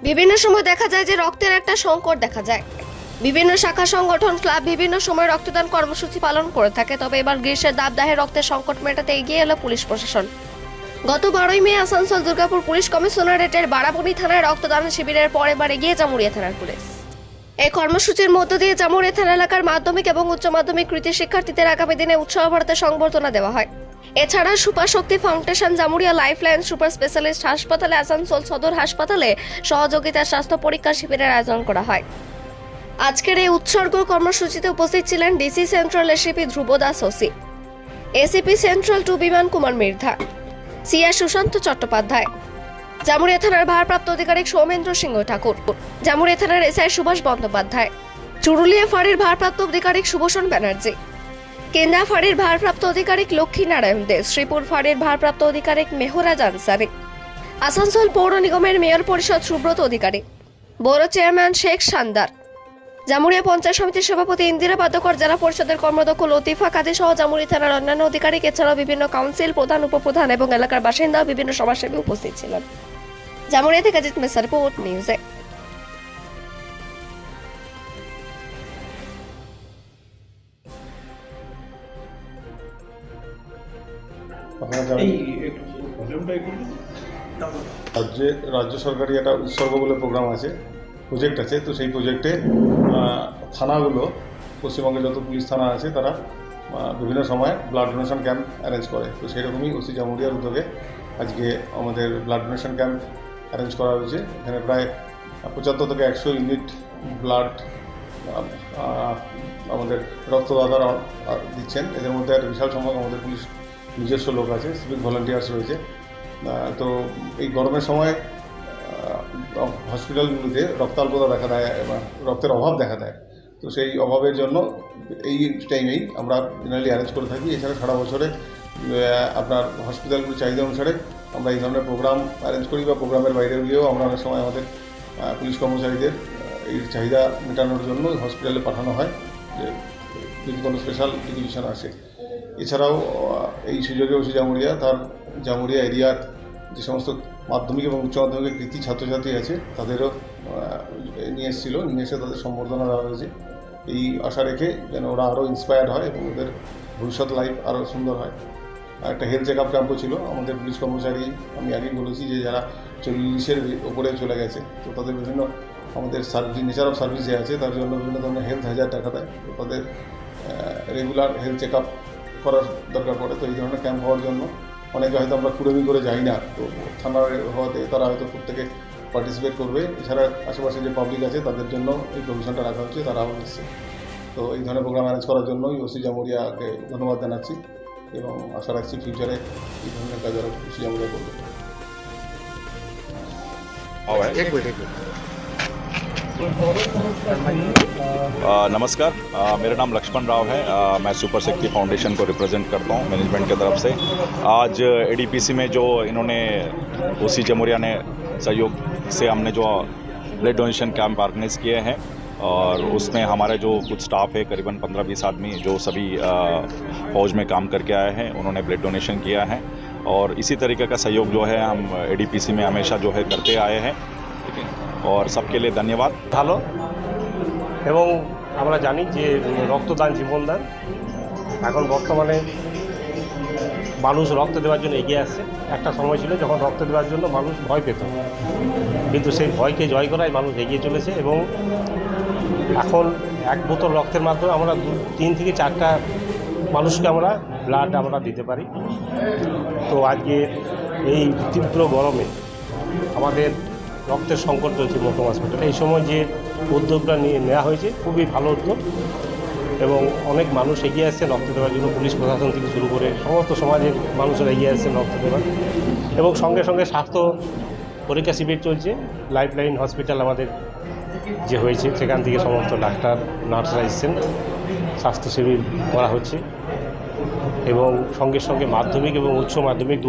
বিভিন্ন সময় দেখা যায় যে রক্তের একটা সংকট দেখা যায়। বিভিন্ন শাখা সংগঠন ক্লাব বিভিন্ন সময় রক্তদান কর্মসূচি পালন করে থাকে। তবে এবার গ্রীষ্মের দাবদাহে রক্তের সংকট মেটাতে এগিয়ে এলো পুলিশ প্রশাসন। গত 12ই মে আসানসোল দুর্গাপুর পুলিশ কমিশনারেটের বারাবণী থানায় রক্তদান শিবিরের পর এবার এগিয়ে জামুরিয়া থানার পুলিশ। এই কর্মসূচির মধ্য দিয়ে জামুরিয়া থানা এলাকার মাধ্যমিক এবং উচ্চ মাধ্যমিক কৃতি শিক্ষার্থীদের আগামী দিনে উৎসাহ বাড়াতে সংবর্ধনা দেওয়া হয়। এছাড়া super Shakti foundation, Jamuria lifeline super specialist হাসপাতালে, আসানসোল সদর হাসপাতালে সহযোগিতার স্বাস্থ্য পরীক্ষা শিবিরের আয়োজন করা হয়। আজকের এই উৎসর্গ কর্মসূচিতে উপস্থিত ছিলেন ডিসি সেন্ট্রাল এসিপি ধ্রুব দাস ওসি, এসিপি সেন্ট্রাল 2 বিমান কুমার মির্ধা, সিআই সুশান্ত চট্টোপাধ্যায়, জামুরিয়া থানার ভারপ্রাপ্ত আধিকারিক সৌমেন্দ্র সিংহ ঠাকুর, জামুরিয়া থানার এসআই সুভাষ বন্দ্যোপাধ্যায়, চুরুলিয়া ফাঁড়ির ভারপ্রাপ্ত আধিকারিক সুভূষণ ব্যানার্জি, কেন্দা ফাঁড়ির ভারপ্রাপ্ত আধিকারিক লক্ষ্মী নারায়ণ দে, শ্রীপুর ফাঁড়ির ভারপ্রাপ্ত আধিকারিক মেহরাজ আনসারি, আসানসোল পৌর নিগমের মেয়র পরিষদ সুব্রত অধিকারী, বড় চেয়ারম্যান শেখ শানদার, জামুরিয়া পঞ্চায়েত সমিতির সভাপতি ইন্দিরা পাতকর, জেলা পরিষদের কর্মদক্ষ লতিফা কাজী সহ জামুরিয়া থানার অন্যান্য আধিকারিক, এছাড়াও বিভিন্ন কাউন্সিল প্রধান, উপপ্রধান এবং এলাকার বাসিন্দা বিভিন্ন সমাজসেবী উপস্থিত ছিলেন। জামুরিয়া থেকে জিত মিশ্র রিপোর্ট, নিউজে। রাজ্য সরকারি একটা উৎসর্গ বলে প্রোগ্রাম আছে, প্রজেক্ট আছে। তো সেই প্রজেক্টে থানাগুলো, পশ্চিমবঙ্গে যত পুলিশ থানা আছে তারা বিভিন্ন সময় ব্লাড ডোনেশন ক্যাম্প অ্যারেঞ্জ করে। তো সেই রকমই ওসি জামুরিয়ার উদ্যোগে আজকে আমাদের ব্লাড ডোনেশন ক্যাম্প অ্যারেঞ্জ করা হয়েছে। এখানে প্রায় 75 থেকে 100 ইউনিট ব্লাড আমাদের রক্তদাতারা দিচ্ছেন। এদের মধ্যে একটা বিশাল সংখ্যক আমাদের পুলিশ নিজস্ব লোক আছে, সিভিক ভলান্টিয়ার্স রয়েছে। তো এই গরমের সময় হসপিটালগুলিতে রক্তাল্পতা দেখা দেয় এবং রক্তের অভাব দেখা দেয়। তো সেই অভাবের জন্য এই টাইমেই আমরা জেনারেলি অ্যারেঞ্জ করে থাকি। এছাড়া সারা বছরে আপনার হসপিটালগুলির চাহিদা অনুসারে আমরা এই ধরনের প্রোগ্রাম অ্যারেঞ্জ করি, বা প্রোগ্রামের বাইরে গিয়েও আমরা অনেক সময় আমাদের পুলিশ কর্মচারীদের এই চাহিদা মেটানোর জন্য হসপিটালে পাঠানো হয়, যে যদি কোনো স্পেশাল রিকুইজিশন আসে। এছাড়াও এই সুযোগে ওসি জামুরিয়া তার জামুরিয়া এরিয়ার যে সমস্ত মাধ্যমিক এবং উচ্চ মাধ্যমিকের কৃতি ছাত্রছাত্রী আছে তাদেরও নিয়ে এসে তাদের সম্বর্ধনা দেওয়া হয়েছে, এই আশা রেখে যেন ওরা আরও ইন্সপায়ার্ড হয় এবং ওদের ভবিষ্যৎ লাইফ আরও সুন্দর হয়। একটা হেলথ চেক আপ ক্যাম্পও ছিল। আমাদের পুলিশ কর্মচারী, আমি আগেই বলেছি যে যারা 40-এর ওপরে চলে গেছে, তো তাদের বিভিন্ন আমাদের নেচার অফ সার্ভিস যে আছে তার জন্য বিভিন্ন ধরনের হেলথ হ্যাজার্ড দেখা দেয়। তো তাদের রেগুলার হেলথ চেক আপ করার দরকার পড়ে। তো এই ধরনের ক্যাম্প হওয়ার জন্য অনেকে হয়তো আমরা কুড়েমি করে যাই না, তো থানার হওয়াতে তারা হয়তো প্রত্যেকে পার্টিসিপেট করবে। এছাড়া আশেপাশে যে পাবলিক আছে তাদের জন্য এই প্রভিশনটা রাখা হচ্ছে, তারাও এসছে। তো এই ধরনের প্রোগ্রাম ম্যানেজ করার জন্যই ওসি জামুরিয়াকে ধন্যবাদ জানাচ্ছি এবং আশা রাখছি ফিউচারে এই ধরনের কাজ আরও ওসি জামুরিয়া করবে। नमस्कार, मेरा नाम लक्ष्मण राव है। मैं सुपर शक्ति फाउंडेशन को रिप्रेजेंट करता हूं मैनेजमेंट की तरफ से। आज एडीपीसी में जो इन्होंने ओसी जमुरिया ने सहयोग से हमने जो ब्लड डोनेशन कैंप ऑर्गेनाइज किए हैं, और उसमें हमारे जो कुछ स्टाफ है करीबन 15-20 आदमी जो सभी फौज में काम करके आए हैं, उन्होंने ब्लड डोनेशन किया है। और इसी तरीके का सहयोग जो है हम एडीपीसी में हमेशा जो है करते आए हैं, ठीक है। और सबके लिए धन्यवाद। ভালো, এবং আমরা জানি যে রক্তদান জীবনদান। এখন বর্তমানে মানুষ রক্ত দেওয়ার জন্য এগিয়ে আসছে। একটা সময় ছিল যখন রক্ত দেওয়ার জন্য মানুষ ভয় পেত, কিন্তু সেই ভয়কে জয় করায় মানুষ এগিয়ে চলেছে। এবং এখন 1 বোতল রক্তের মাধ্যমে আমরা 3 থেকে 4টা মানুষকে আমরা ব্লাড দিতে পারি। তো আজকে এই তীব্র গরমে আমাদের রক্তের সংকট চলছে মহকুমা হসপিটালে। এই সময় যে উদ্যোগটা নেওয়া হয়েছে খুবই ভালো উদ্যোগ, এবং অনেক মানুষ এগিয়ে আসছে রক্ত দেওয়ার জন্য। পুলিশ প্রশাসন থেকে শুরু করে সমস্ত সমাজের মানুষেরা এগিয়ে আসছেন রক্ত দেওয়ার। এবং সঙ্গে সঙ্গে স্বাস্থ্য পরীক্ষা শিবির চলছে। লাইফলাইন হসপিটাল আমাদের যে হয়েছে, সেখান থেকে সমস্ত ডাক্তার নার্সরা এসছেন, স্বাস্থ্য শিবির করা হচ্ছে। এবং সঙ্গে সঙ্গে মাধ্যমিক এবং উচ্চ মাধ্যমিক